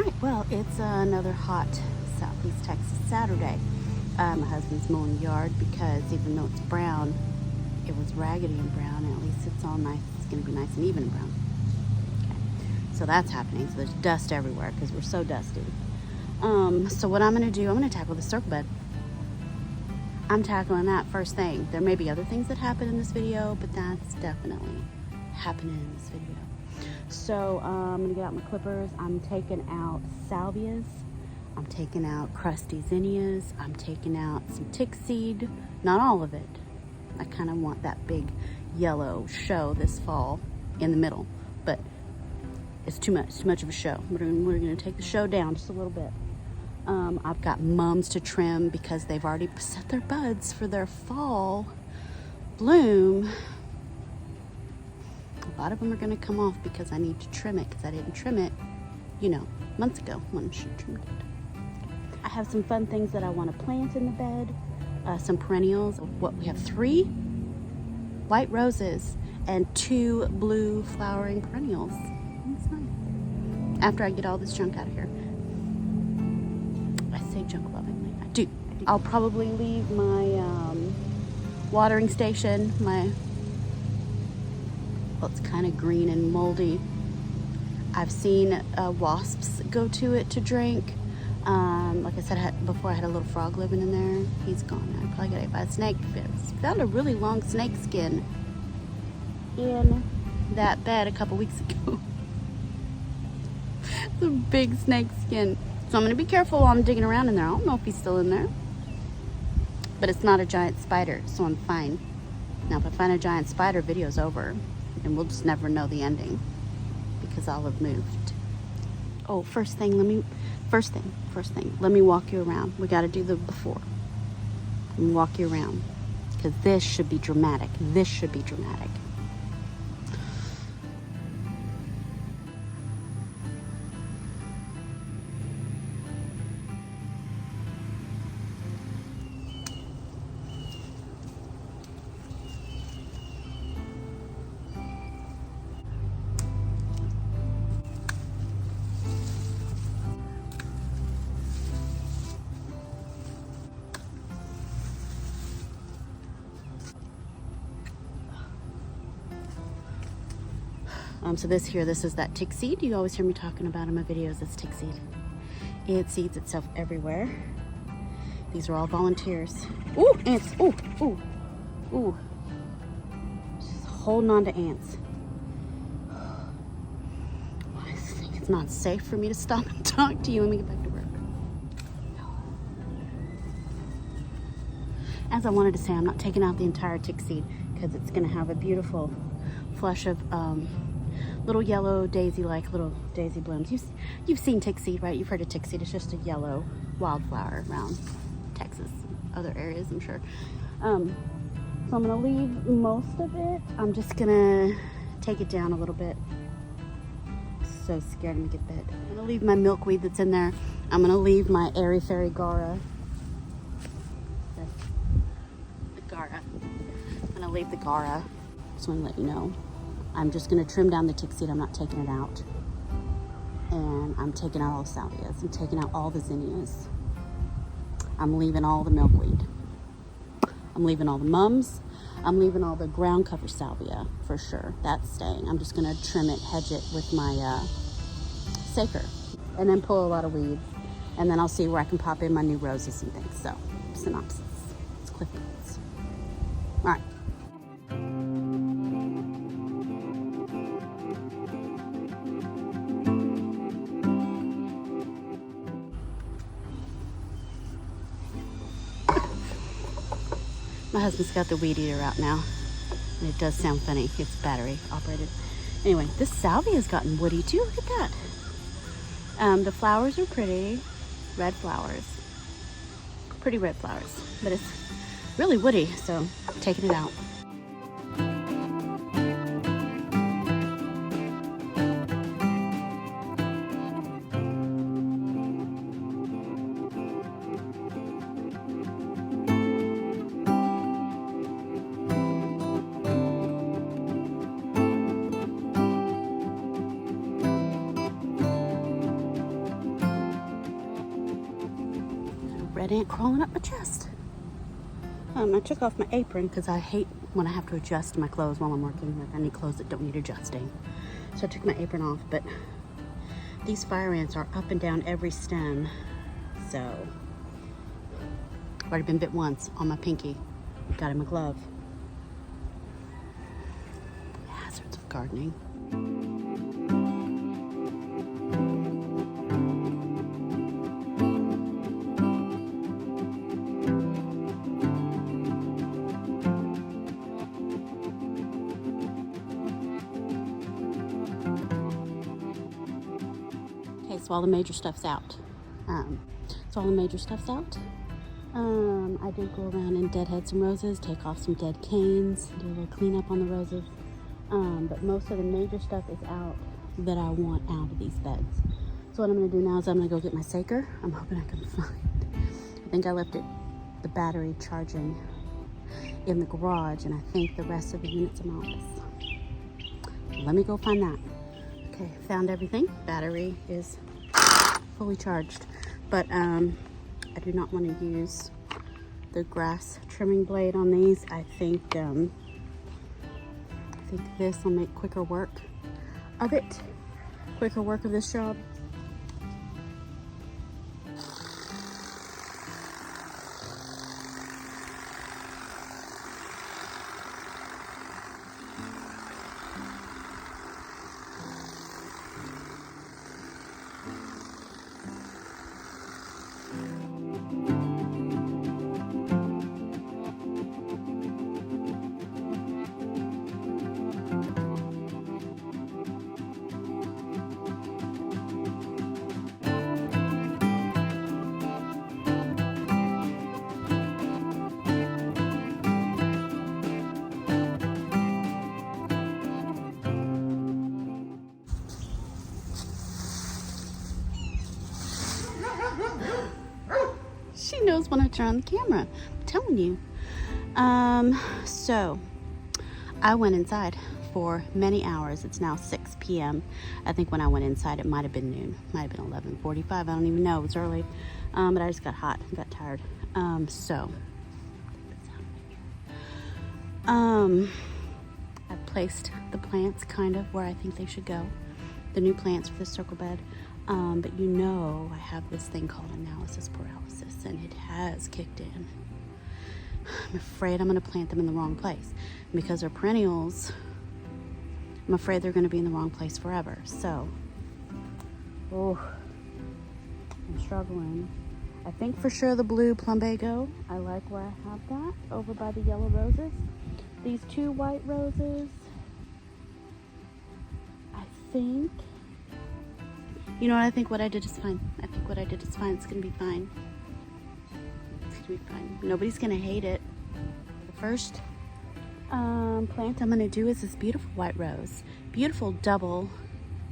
right, well, it's another hot Southeast Texas Saturday. My husband's mowing the yard because even though it's brown, it was raggedy and brown, and at least it's all nice. It's going to be nice and even and brown. Okay, so that's happening. So there's dust everywhere because we're so dusty. So what I'm going to do, I'm going to tackle the circle bed. I'm tackling that first thing. There may be other things that happen in this video, but that's definitely happening in this video. So I'm gonna get out my clippers. I'm taking out salvias. I'm taking out crusty zinnias. I'm taking out some tick seed. Not all of it. I kind of want that big yellow show this fall in the middle, but it's too much of a show. We're gonna take the show down just a little bit. I've got mums to trim because they've already set their buds for their fall bloom. A lot of them are going to come off because I need to trim it because I didn't trim it, months ago when she trimmed it. I have some fun things that I want to plant in the bed. Some perennials. We have 3 white roses and 2 blue flowering perennials. That's nice. After I get all this junk out of here. I say junk lovingly. I do. I'll probably leave my watering station, it's kind of green and moldy. I've seen wasps go to it to drink. Like I said before, I had a little frog living in there. He's gone now. I probably got ate by a snake. Found a really long snake skin in that bed a couple weeks ago. It's a big snake skin. So I'm going to be careful while I'm digging around in there. I don't know if he's still in there. But it's not a giant spider, so I'm fine. Now, if I find a giant spider, video's over. And we'll just never know the ending because I'll have moved. Oh, first thing, let me walk you around. We got to do the before. Let me walk you around because this should be dramatic. So this is that tick seed. You always hear me talking about in my videos. It's tick seed. It seeds itself everywhere. These are all volunteers. Ooh, ants. Ooh. Just holding on to ants. I think it's not safe for me to stop and talk to you. Let me get back to work. As I wanted to say, I'm not taking out the entire tick seed because it's going to have a beautiful flush of little yellow daisy-like little daisy blooms. You've seen tick seed, right? You've heard of tick seed. It's just a yellow wildflower around Texas, other areas, I'm sure. So I'm gonna leave most of it. I'm just gonna take it down a little bit. So scared I'm gonna get bit. I'm gonna leave my milkweed that's in there. I'm gonna leave my airy fairy Gara. The Gara. I'm gonna leave the Gara. Just wanna let you know. I'm just gonna trim down the tick seed. I'm not taking it out. And I'm taking out all the salvias. I'm taking out all the zinnias. I'm leaving all the milkweed. I'm leaving all the mums. I'm leaving all the ground cover salvia for sure. That's staying. I'm just gonna trim it, hedge it with my saker, and then pull a lot of weeds. And then I'll see where I can pop in my new roses and things. So, synopsis. It's cliff notes. All right. My husband's got the weed eater out now. And it does sound funny. It's battery operated. Anyway, this salvia has gotten woody too. Look at that. The flowers are pretty. Red flowers. Pretty red flowers. But it's really woody, so I'm taking it out. red ant crawling up my chest. I took off my apron because I hate when I have to adjust my clothes while I'm working. Like I need clothes that don't need adjusting. So I took my apron off, but these fire ants are up and down every stem. So I've already been bit once on my pinky. Got him a glove. Hazards of gardening. So all the major stuff's out. I did go around and deadhead some roses, take off some dead canes, do a little cleanup on the roses. But most of the major stuff is out that I want out of these beds. So what I'm gonna do now is I'm gonna go get my Saker. I'm hoping I can find, I think I left the battery charging in the garage, and I think the rest of the unit's in my office. Let me go find that. Okay, found everything. Battery is fully charged, but I do not want to use the grass trimming blade on these. I think this will make quicker work of this job. She knows when I turn on the camera. I'm telling you. So I went inside for many hours. It's now 6 p.m. I think when I went inside it might have been noon. Might have been 11:45. I don't even know. It was early. But I just got hot and got tired. I placed the plants kind of where I think they should go. The new plants for the circle bed. But you know, I have this thing called analysis paralysis, and it has kicked in. I'm afraid I'm going to plant them in the wrong place. Because they're perennials, I'm afraid they're going to be in the wrong place forever. So, I'm struggling. I think for sure the blue plumbago, I like where I have that, over by the yellow roses. These two white roses, I think, you know what, I think what I did is fine. It's gonna be fine. Nobody's gonna hate it. The first plant I'm gonna do is this beautiful white rose. Beautiful double,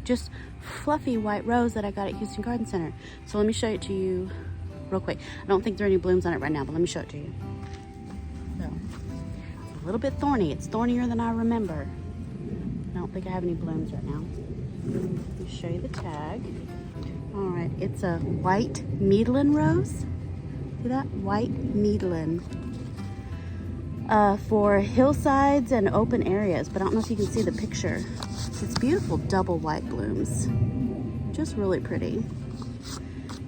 just fluffy white rose that I got at Houston Garden Center. So let me show it to you real quick. I don't think there are any blooms on it right now, but let me show it to you. So, it's a little bit thorny. It's thornier than I remember. I don't think I have any blooms right now. Let me show you the tag. All right, it's a white Medlin rose. See that? White Medlin. For hillsides and open areas, but I don't know if you can see the picture. It's beautiful double white blooms. Just really pretty.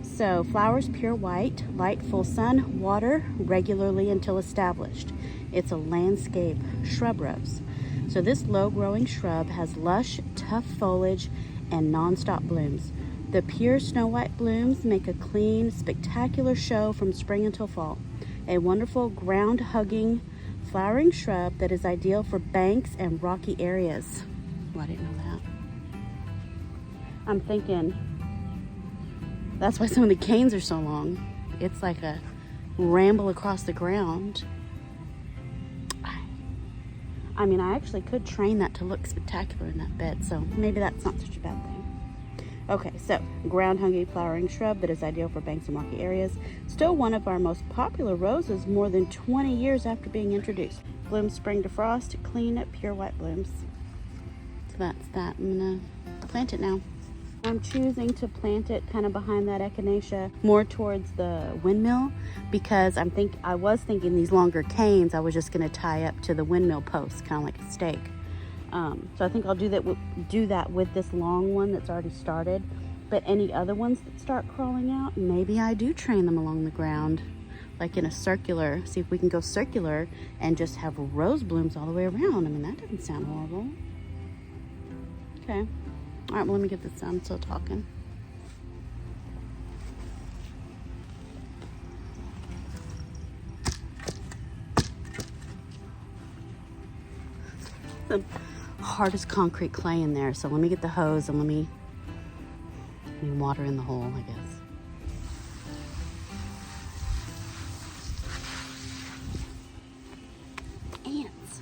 So flowers pure white, light full sun, water regularly until established. It's a landscape shrub rose. So this low-growing shrub has lush, tough foliage and non-stop blooms. The pure snow white blooms make a clean, spectacular show from spring until fall. A wonderful ground-hugging, flowering shrub that is ideal for banks and rocky areas. Oh, I didn't know that. I'm thinking that's why some of the canes are so long. It's like a ramble across the ground. I mean, I actually could train that to look spectacular in that bed, so maybe that's not such a bad thing. Okay, so ground-hungry flowering shrub that is ideal for banks and rocky areas. Still one of our most popular roses more than 20 years after being introduced. Blooms spring to frost, clean, pure white blooms. So that's that. I'm gonna plant it now. I'm choosing to plant it kind of behind that echinacea, more towards the windmill, because I was thinking these longer canes I was just going to tie up to the windmill post, kind of like a stake. So I think I'll do that with this long one that's already started. But any other ones that start crawling out, maybe I do train them along the ground, like in a circular. See if we can go circular and just have rose blooms all the way around. I mean, that doesn't sound horrible. Okay. All right, well, let me get this done. I'm still talking. The hardest concrete clay in there, so let me get the hose and let me water in the hole, I guess. Ants.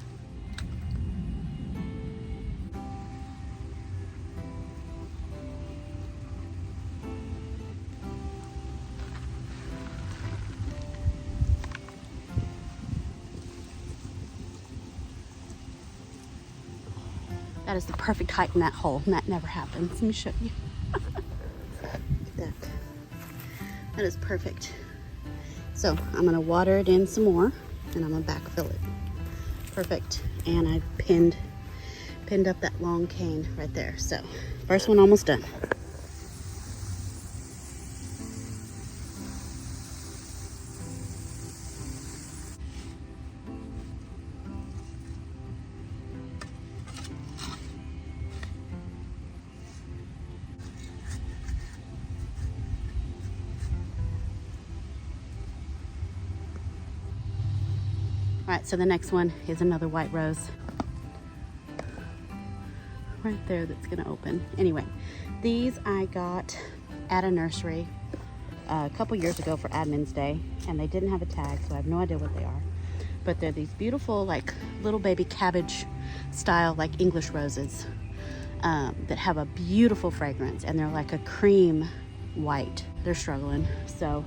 That is the perfect height in that hole, and that never happens. Let me show you. Look at that. That is perfect. So I'm gonna water it in some more, and I'm gonna backfill it. Perfect. And I pinned up that long cane right there. So first one almost done. All right, so the next one is another white rose. Right there, that's gonna open. Anyway, these I got at a nursery a couple years ago for Admin's Day, and they didn't have a tag, so I have no idea what they are. But they're these beautiful, like little baby cabbage style, like English roses that have a beautiful fragrance, and they're like a cream white. They're struggling, so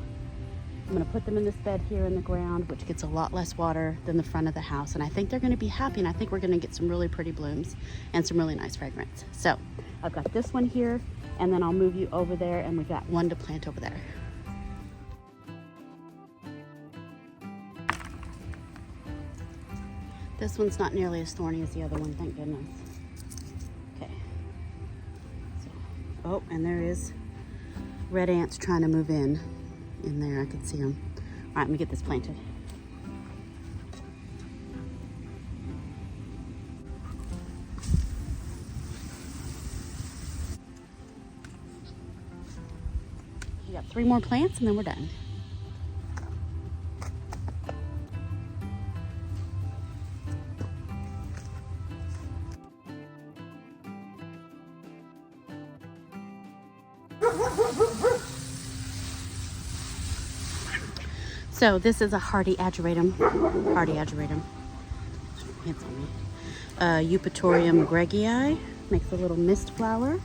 I'm gonna put them in this bed here in the ground, which gets a lot less water than the front of the house. And I think they're gonna be happy, and I think we're gonna get some really pretty blooms and some really nice fragrance. So I've got this one here, and then I'll move you over there, and we've got one to plant over there. This one's not nearly as thorny as the other one, thank goodness. Okay. So, oh, and there is red ants trying to move in there. I can see them. All right, let me get this planted. We got 3 more plants and then we're done. So this is a hardy ageratum. Hands on me. Eupatorium gregii. Makes a little mist flower.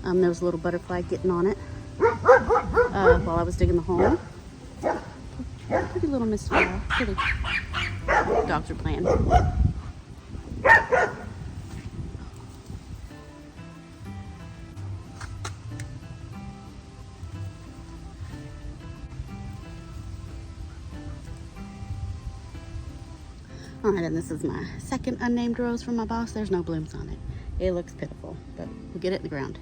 There was a little butterfly getting on it while I was digging the hole. Pretty little mist flower. Pretty. Dogs are playing. All right, and this is my second unnamed rose from my boss. There's no blooms on it. It looks pitiful, but we'll get it in the ground.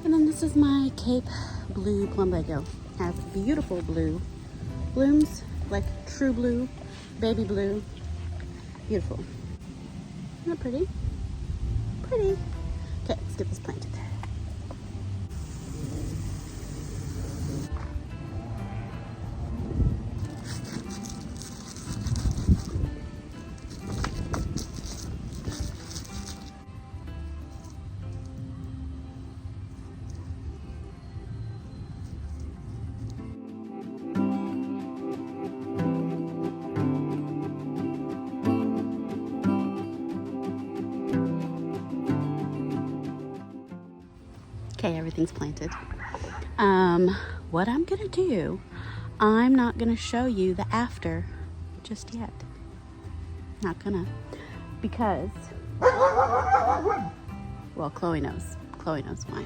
And then this is my Cape Blue Plumbago. Has beautiful blue blooms, like true blue, baby blue. Beautiful. Isn't that pretty? Pretty. Okay, let's get this planted. Okay, everything's planted. What I'm gonna do, I'm not gonna show you the after just yet. Not gonna, because, well, Chloe knows why.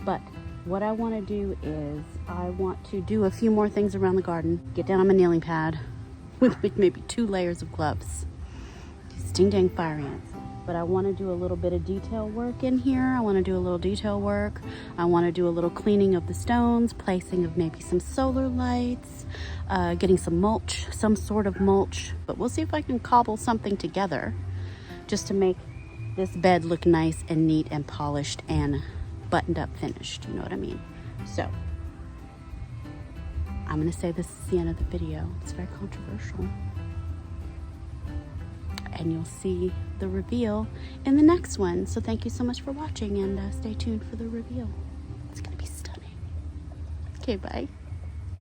But what I want to do is I want to do a few more things around the garden. Get down on my kneeling pad with maybe 2 layers of gloves. These ding dang fire ants. But I want to do a little bit of detail work in here. I want to do a little detail work. I want to do a little cleaning of the stones, placing of maybe some solar lights, getting some mulch, some sort of mulch. But we'll see if I can cobble something together just to make this bed look nice and neat and polished and buttoned up, finished. You know what I mean? So I'm going to say this is the end of the video. It's very controversial. And you'll see the reveal in the next one. So thank you so much for watching, and stay tuned for the reveal. It's gonna be stunning. Okay, bye.